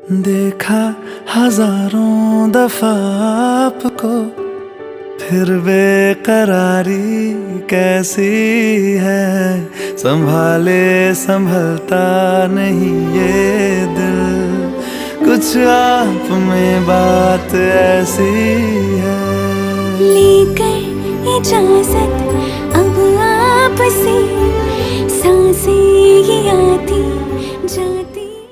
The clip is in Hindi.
देखा हजारों दफा आपको, फिर बेकरारी कैसी है। संभाले संभलता नहीं ये दिल, कुछ आप में बात ऐसी है। लेकर इजाजत अब आपसे, सांसें ये आती जाती